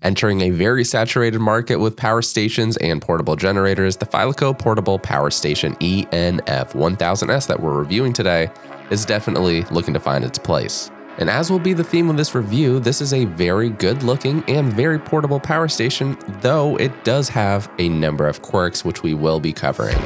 Entering a very saturated market with power stations and portable generators, the Phyleko Portable Power Station ENF 1000S that we're reviewing today is definitely looking to find its place. And as will be the theme of this review, this is a very good looking and very portable power station, though it does have a number of quirks which we will be covering.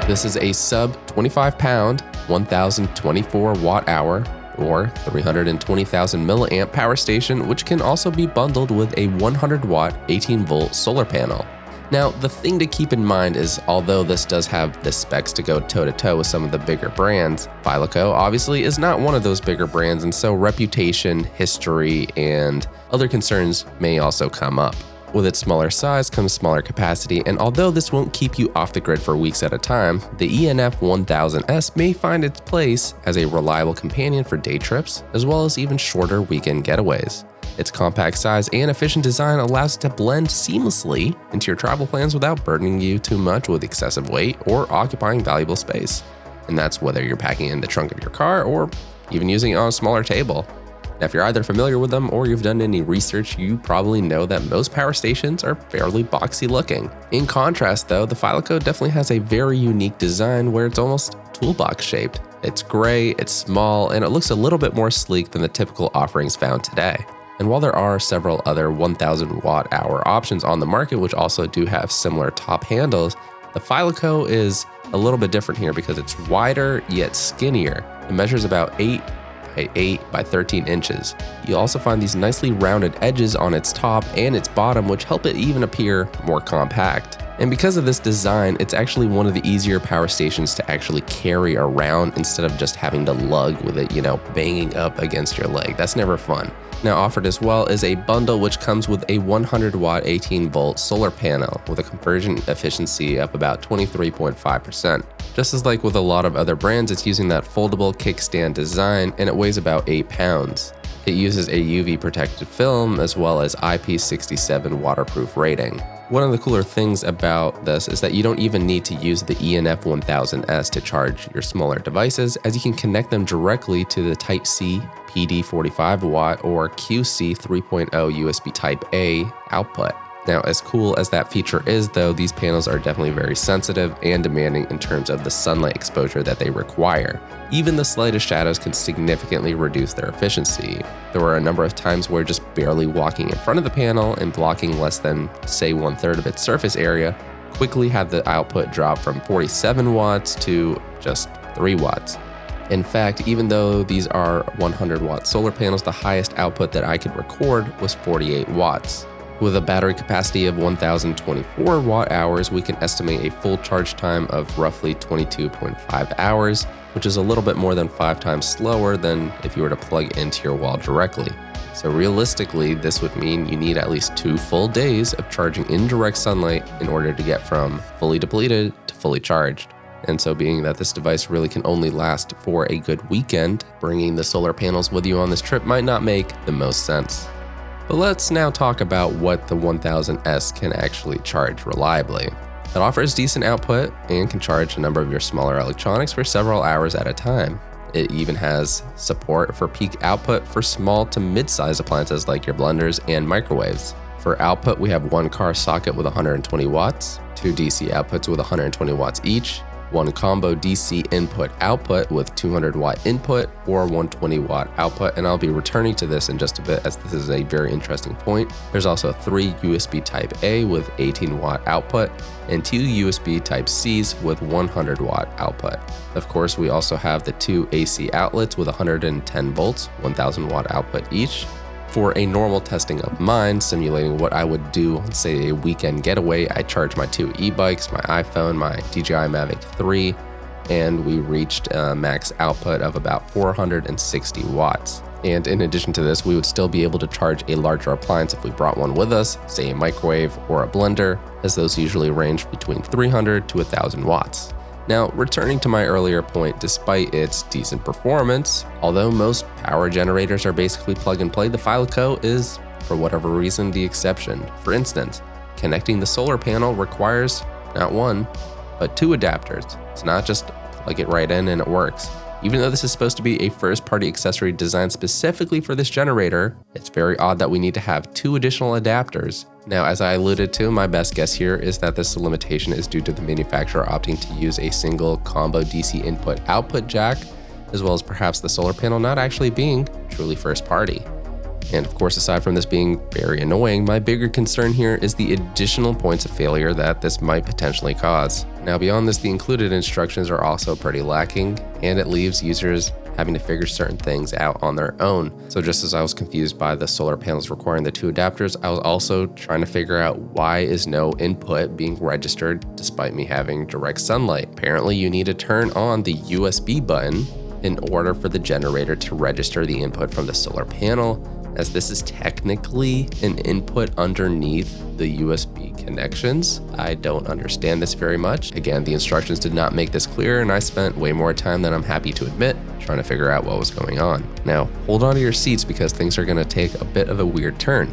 This is a sub 25 pound, 1024 watt hour or 320,000 milliamp power station, which can also be bundled with a 100 watt 18 volt solar panel. Now, the thing to keep in mind is, although this does have the specs to go toe-to-toe with some of the bigger brands, Phyleko obviously is not one of those bigger brands, and so reputation, history, and other concerns may also come up. With its smaller size comes smaller capacity, and although this won't keep you off the grid for weeks at a time, the ENF 1000S may find its place as a reliable companion for day trips, as well as even shorter weekend getaways. Its compact size and efficient design allows it to blend seamlessly into your travel plans without burdening you too much with excessive weight or occupying valuable space. And that's whether you're packing it in the trunk of your car or even using it on a smaller table. Now, if you're either familiar with them or you've done any research, you probably know that most power stations are fairly boxy looking. In contrast though, the Phyleko definitely has a very unique design where it's almost toolbox shaped. It's gray, it's small, and it looks a little bit more sleek than the typical offerings found today. And while there are several other 1000 watt hour options on the market which also do have similar top handles, the Phyleko is a little bit different here because it's wider yet skinnier. It measures about 8 by 8 by 13 inches. You'll also find these nicely rounded edges on its top and its bottom, which help it even appear more compact. And because of this design, it's actually one of the easier power stations to actually carry around instead of just having to lug with it, banging up against your leg. That's never fun. Now, offered as well is a bundle which comes with a 100 watt 18 volt solar panel with a conversion efficiency of about 23.5%. Just as like with a lot of other brands, it's using that foldable kickstand design, and it weighs about 8 pounds. It uses a UV protected film as well as IP67 waterproof rating. One of the cooler things about this is that you don't even need to use the ENF 1000S to charge your smaller devices, as you can connect them directly to the Type-C PD 45 watt or QC 3.0 USB Type-A output. Now, as cool as that feature is though, these panels are definitely very sensitive and demanding in terms of the sunlight exposure that they require. Even the slightest shadows can significantly reduce their efficiency. There were a number of times where just barely walking in front of the panel and blocking less than, say, 1/3 of its surface area quickly had the output drop from 47 watts to just 3 watts. In fact, even though these are 100 watt solar panels, the highest output that I could record was 48 watts. With a battery capacity of 1024 watt hours, we can estimate a full charge time of roughly 22.5 hours, which is a little bit more than 5 times slower than if you were to plug into your wall directly. So realistically, this would mean you need at least 2 full days of charging in direct sunlight in order to get from fully depleted to fully charged. And so being that this device really can only last for a good weekend, bringing the solar panels with you on this trip might not make the most sense. But let's now talk about what the 1000S can actually charge reliably. It offers decent output and can charge a number of your smaller electronics for several hours at a time. It even has support for peak output for small to mid-size appliances like your blenders and microwaves. For output, we have one car socket with 120 watts, 2 DC outputs with 120 watts each, one combo DC input-output with 200 watt input or 120 watt output, and I'll be returning to this in just a bit as this is a very interesting point. There's also 3 USB Type-A with 18 watt output and 2 USB Type-Cs with 100 watt output. Of course, we also have the 2 AC outlets with 110 volts, 1000 watt output each. For a normal testing of mine, simulating what I would do on, say, a weekend getaway, I charged my 2 e-bikes, my iPhone, my DJI Mavic 3, and we reached a max output of about 460 watts. And in addition to this, we would still be able to charge a larger appliance if we brought one with us, say a microwave or a blender, as those usually range between 300 to 1000 watts. Now, returning to my earlier point, despite its decent performance, although most power generators are basically plug and play, the Phyleko is, for whatever reason, the exception. For instance, connecting the solar panel requires not 1, but 2 adapters. It's not just plug it right in and it works. Even though this is supposed to be a first-party accessory designed specifically for this generator, it's very odd that we need to have 2 additional adapters. Now, as I alluded to, my best guess here is that this limitation is due to the manufacturer opting to use a single combo DC input-output jack, as well as perhaps the solar panel not actually being truly first-party. And of course, aside from this being very annoying, my bigger concern here is the additional points of failure that this might potentially cause. Now, beyond this, the included instructions are also pretty lacking, and it leaves users having to figure certain things out on their own. So just as I was confused by the solar panels requiring the 2 adapters, I was also trying to figure out why is no input being registered despite me having direct sunlight. Apparently, you need to turn on the USB button in order for the generator to register the input from the solar panel, as this is technically an input underneath the USB connections. I don't understand this very much. Again, the instructions did not make this clear, and I spent way more time than I'm happy to admit trying to figure out what was going on. Now, hold on to your seats because things are gonna take a bit of a weird turn.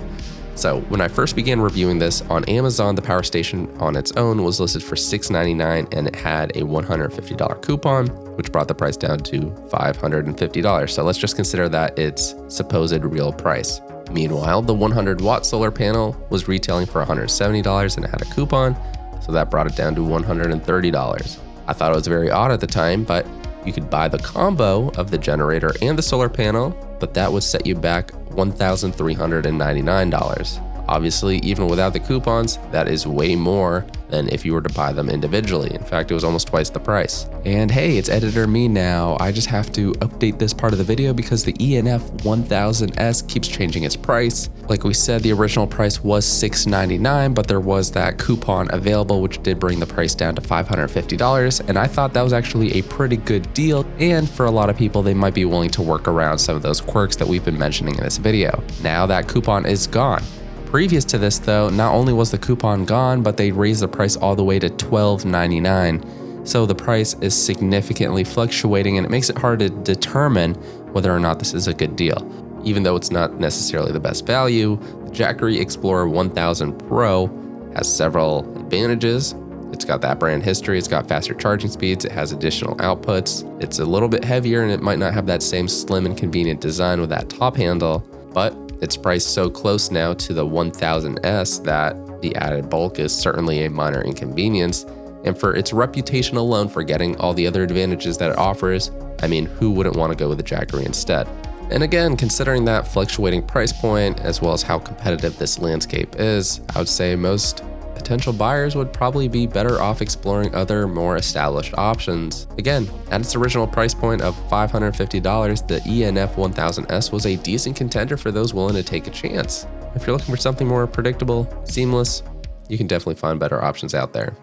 So when I first began reviewing this on Amazon, the power station on its own was listed for $699, and it had a $150 coupon, which brought the price down to $550. So let's just consider that its supposed real price. Meanwhile, the 100-watt solar panel was retailing for $170 and it had a coupon, so that brought it down to $130. I thought it was very odd at the time, but you could buy the combo of the generator and the solar panel, but that would set you back $1,399. Obviously, even without the coupons, that is way more than if you were to buy them individually. In fact, it was almost twice the price. And hey, it's editor me now. I just have to update this part of the video because the ENF 1000S keeps changing its price. Like we said, the original price was $699, but there was that coupon available, which did bring the price down to $550. And I thought that was actually a pretty good deal. And for a lot of people, they might be willing to work around some of those quirks that we've been mentioning in this video. Now that coupon is gone. Previous to this though, not only was the coupon gone, but they raised the price all the way to $12.99. So the price is significantly fluctuating, and it makes it hard to determine whether or not this is a good deal. Even though it's not necessarily the best value, the Jackery Explorer 1000 Pro has several advantages. It's got that brand history, it's got faster charging speeds, it has additional outputs. It's a little bit heavier and it might not have that same slim and convenient design with that top handle, but it's priced so close now to the 1000S that the added bulk is certainly a minor inconvenience. And for its reputation alone for getting all the other advantages that it offers, I mean, who wouldn't want to go with the Jackery instead? And again, considering that fluctuating price point, as well as how competitive this landscape is, I would say most potential buyers would probably be better off exploring other, more established options. Again, at its original price point of $550, the ENF 1000S was a decent contender for those willing to take a chance. If you're looking for something more predictable, seamless, you can definitely find better options out there.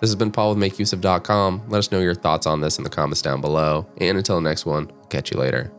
This has been Paul with MakeUseOf.com. Let us know your thoughts on this in the comments down below. And until the next one, catch you later.